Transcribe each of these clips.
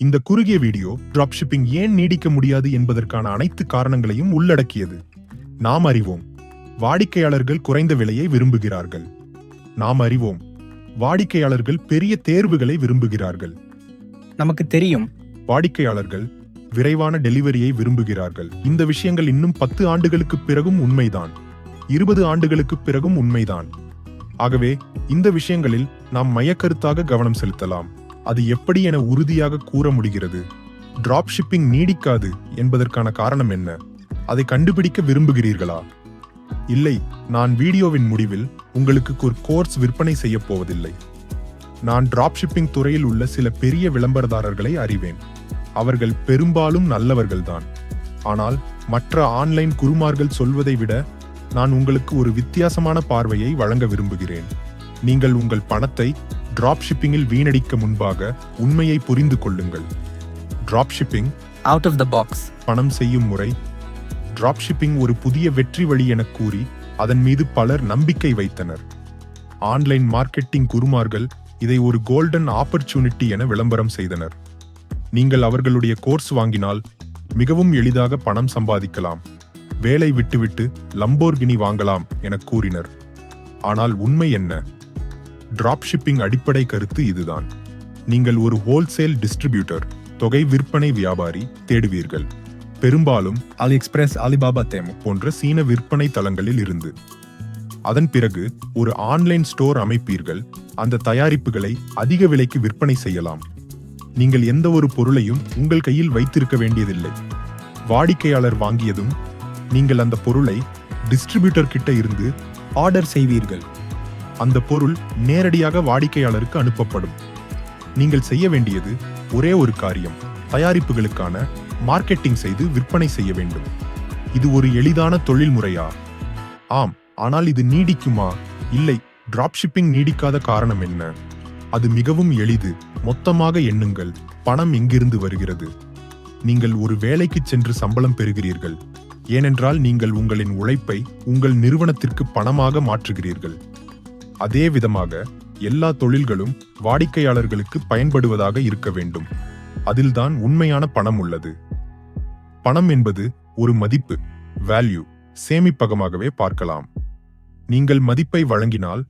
இந்த குறுகிய வீடியோ டிராப்ஷிப்பிங் ஏன் நீடிக்க முடியாது என்பதற்கான அனைத்து காரணங்களையும் உள்ளடக்கியது. நாம் அறிவோம், வாடிக்கையாளர்கள் குறைந்த விலையை விரும்புகிறார்கள். நாம் அறிவோம், வாடிக்கையாளர்கள் பெரிய தேர்வுகளை விரும்புகிறார்கள். நமக்கு தெரியும், வாடிக்கையாளர்கள் விரைவான டெலிவரியை விரும்புகிறார்கள். இந்த விஷயங்கள் இன்னும் 10 ஆண்டுகளுக்கு பிறகும் உண்மைதான், 20 ஆண்டுகளுக்கு பிறகும் உண்மைதான். ஆகவே இந்த விஷயங்களில் நாம் மையக்கருத்தாக கவனம் செலுத்தலாம். அது எப்படி என உறுதியாக கூற முடிகிறது? டிராப் ஷிப்பிங் நீடிக்காது என்பதற்கான காரணம் என்ன? அதை கண்டுபிடிக்க விரும்புகிறீர்களா? இல்லை, நான் வீடியோவின் முடிவில் உங்களுக்கு ஒரு கோர்ஸ் விற்பனை செய்ய போவதில்லை. நான் டிராப் ஷிப்பிங் துறையில் உள்ள சில பெரிய விளம்பரதாரர்களை அறிவேன். அவர்கள் பெரும்பாலும் நல்லவர்கள்தான். ஆனால் மற்ற ஆன்லைன் குருமார்கள் சொல்வதை விட நான் உங்களுக்கு ஒரு வித்தியாசமான பார்வையை வழங்க விரும்புகிறேன். நீங்கள் உங்கள் பணத்தை டிராப் ஷிப்பிங்கில் வீணடிக்க முன்பாக உண்மையை புரிந்து கொள்ளுங்கள். Drop shipping out of the box பணம் செய்யும் முறை. டிராப் ஷிப்பிங் ஒரு புதிய வெற்றி வழி என கூறி அதன் மீது பலர் நம்பிக்கை வைத்தனர். ஆன்லைன் மார்க்கெட்டிங் குருமார்கள் இதை ஒரு கோல்டன் ஆப்பர்ச்சுனிட்டி என விளம்பரம் செய்தனர். நீங்கள் அவர்களுடைய கோர்ஸ் வாங்கினால் மிகவும் எளிதாக பணம் சம்பாதிக்கலாம், வேலை விட்டுவிட்டு லம்போர்கினி வாங்கலாம் என கூறினர். ஆனால் உண்மை என்ன? டிராப் ஷிப்பிங் அடிப்படை கருத்து இதுதான். நீங்கள் ஒரு ஹோல்சேல் டிஸ்ட்ரிபியூட்டர், தொகை விற்பனை வியாபாரி தேடுவீர்கள், பெரும்பாலும் AliExpress, Alibaba, Temu போன்ற சீன விற்பனை தளங்களில் இருந்து. அதன் பிறகு ஒரு ஆன்லைன் ஸ்டோர் அமைப்பீர்கள். அந்த தயாரிப்புகளை அதிக விலைக்கு விற்பனை செய்யலாம். நீங்கள் எந்த ஒரு பொருளையும் உங்கள் கையில் வைத்திருக்க வேண்டியதில்லை. வாடிக்கையாளர் வாங்கியதும் நீங்கள் அந்த பொருளை டிஸ்ட்ரிபியூட்டர் கிட்ட இருந்து ஆர்டர் செய்வீர்கள். அந்த பொருள் நேரடியாக வாடிக்கையாளருக்கு அனுப்பப்படும். நீங்கள் செய்ய வேண்டியது ஒரே ஒரு காரியம்: தயாரிப்புகளுக்கான மார்க்கெட்டிங் செய்து விற்பனை செய்ய வேண்டும். இது ஒரு எளிதான தொழில் முறையா? ஆம். ஆனால் இது நீடிக்குமா? இல்லை. டிராப் ஷிப்பிங் நீடிக்காத காரணம் என்ன? அது மிகவும் எளிது. மொத்தமாக எண்ணுங்கள். பணம் எங்கிருந்து வருகிறது? நீங்கள் ஒரு வேலைக்கு சென்று சம்பளம் பெறுகிறீர்கள், ஏனென்றால் நீங்கள் உங்களின் உழைப்பை உங்கள் நிறுவனத்திற்கு பணமாக மாற்றுகிறீர்கள். அதே விதமாக எல்லா தொழில்களும் வாடிக்கையாளர்களுக்கு பயன்படுவதாக இருக்க வேண்டும். அதில்தான் உண்மையான பணம் உள்ளது. பணம் என்பது ஒரு மதிப்பு, வேல்யூ, சேமிப்பகமாகவே பார்க்கலாம். நீங்கள் மதிப்பை வழங்கினால்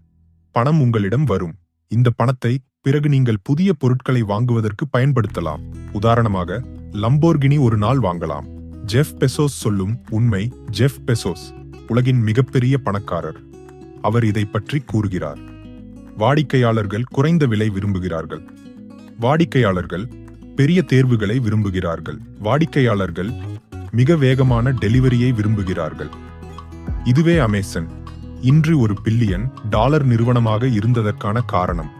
பணம் உங்களிடம் வரும். இந்த பணத்தை பிறகு நீங்கள் புதிய பொருட்களை வாங்குவதற்கு பயன்படுத்தலாம். உதாரணமாக, லம்போர்கினி ஒரு நாள் வாங்கலாம். ஜெஃப் பெசோஸ் சொல்லும் உண்மை. ஜெஃப் பெசோஸ் உலகின் மிகப்பெரிய பணக்காரர். அவர் இதை பற்றி கூறுகிறார்: வாடிக்கையாளர்கள் குறைந்த விலை விரும்புகிறார்கள். வாடிக்கையாளர்கள் பெரிய தேர்வுகளை விரும்புகிறார்கள். வாடிக்கையாளர்கள் மிக வேகமான டெலிவரியை விரும்புகிறார்கள். இதுவே அமேசான் இன்று $1 பில்லியன் நிறுவனமாக இருந்ததற்கான காரணம்.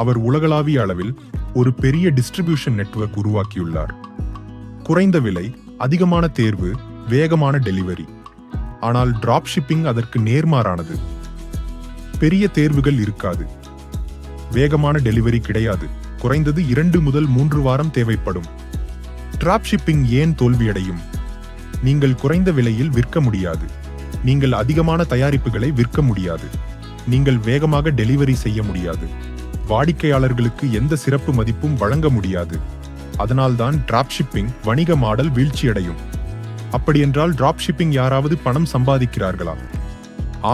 அவர் உலகளாவிய அளவில் ஒரு பெரிய டிஸ்ட்ரிபியூஷன் நெட்வொர்க் உருவாக்கியுள்ளார். குறைந்த விலை, அதிகமான தேர்வு, வேகமான டெலிவரி. ஆனால் டிராப் ஷிப்பிங் அதற்கு நேர்மாறானது. பெரிய தேர்வுகள் இருக்காது, வேகமான டெலிவரி கிடையாது, குறைந்தது 2 முதல் 3 வாரம் தேவைப்படும். டிராப் ஷிப்பிங் ஏன் தோல்வியடையும்? நீங்கள் குறைந்த விலையில் விற்க முடியாது. நீங்கள் அதிகமான தயாரிப்புகளை விற்க முடியாது. நீங்கள் வேகமாக டெலிவரி செய்ய முடியாது. வாடிக்கையாளர்களுக்கு எந்த சிறப்பு மதிப்பும் வழங்க முடியாது. அதனால்தான் டிராப் ஷிப்பிங் வணிக மாடல் வீழ்ச்சியடையும். அப்படியென்றால் டிராப் ஷிப்பிங் யாராவது பணம் சம்பாதிக்கிறார்களா?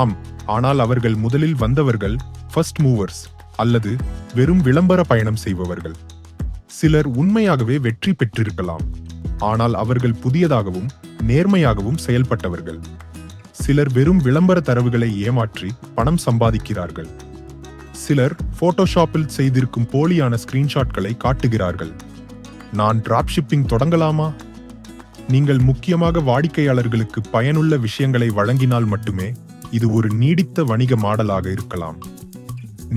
ஆம். ஆனால் அவர்கள் முதலில் வந்தவர்கள், ஃபர்ஸ்ட் மூவர்ஸ், அல்லது வெறும் விளம்பர பயணம் செய்பவர்கள். சிலர் உண்மையாகவே வெற்றி பெற்றிருக்கலாம், ஆனால் அவர்கள் புதியதாகவும் நேர்மையாகவும் செயல்பட்டவர்கள். சிலர் வெறும் விளம்பர தரவுகளை ஏமாற்றி பணம் சம்பாதிக்கிறார்கள். சிலர் போட்டோஷாப்பில் செய்திருக்கும் போலியான ஸ்கிரீன்ஷாட்களை காட்டுகிறார்கள். நான் டிராப் ஷிப்பிங் தொடங்கலாமா? நீங்கள் முக்கியமாக வாடிக்கையாளர்களுக்கு பயனுள்ள விஷயங்களை வழங்கினால் மட்டுமே இது ஒரு நீடித்த வணிக மாடலாக இருக்கலாம்.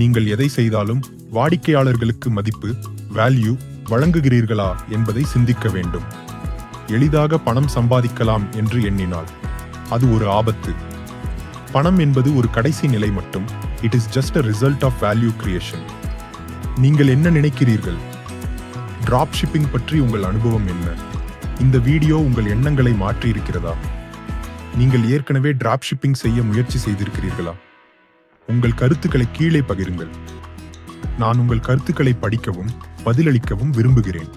நீங்கள் எதை செய்தாலும் வாடிக்கையாளர்களுக்கு மதிப்பு, வேல்யூ வழங்குகிறீர்களா என்பதை சிந்திக்க வேண்டும். எளிதாக பணம் சம்பாதிக்கலாம் என்று எண்ணினால் அது ஒரு ஆபத்து. பணம் என்பது ஒரு கடைசி நிலை மட்டும். It is just a result of value creation. நீங்கள் என்ன நினைக்கிறீர்கள்? டிராப் ஷிப்பிங் பற்றி உங்கள் அனுபவம் என்ன? இந்த வீடியோ உங்கள் எண்ணங்களை மாற்றி இருக்கிறதா? நீங்கள் ஏற்கனவே டிராப் ஷிப்பிங் செய்ய முயற்சி செய்திருக்கிறீர்களா? உங்கள் கருத்துக்களை கீழே பகிருங்கள். நான் உங்கள் கருத்துக்களை படிக்கவும் பதிலளிக்கவும் விரும்புகிறேன்.